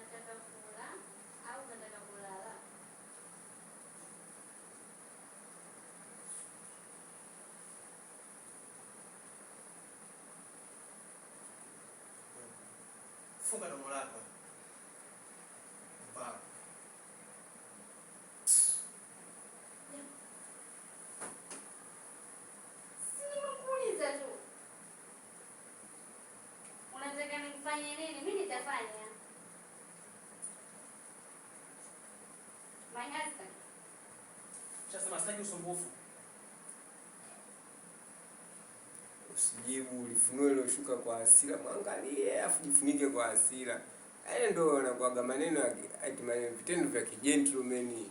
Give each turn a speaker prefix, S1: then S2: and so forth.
S1: Unataka kula au unataka kulala?
S2: Funga domo lako. Baba.
S1: Si nimekuuliza tu. Unataka nifanye nini? Mimi nitafanya. My husband.
S2: Sasa sitaki usumbufu.
S3: Usijibu, ulifunua ile shuka kwa hasira, mwangalie afu jifunike kwa hasira. Hayo ndio yanakuwa maneno ya vitendo vya kijentleman.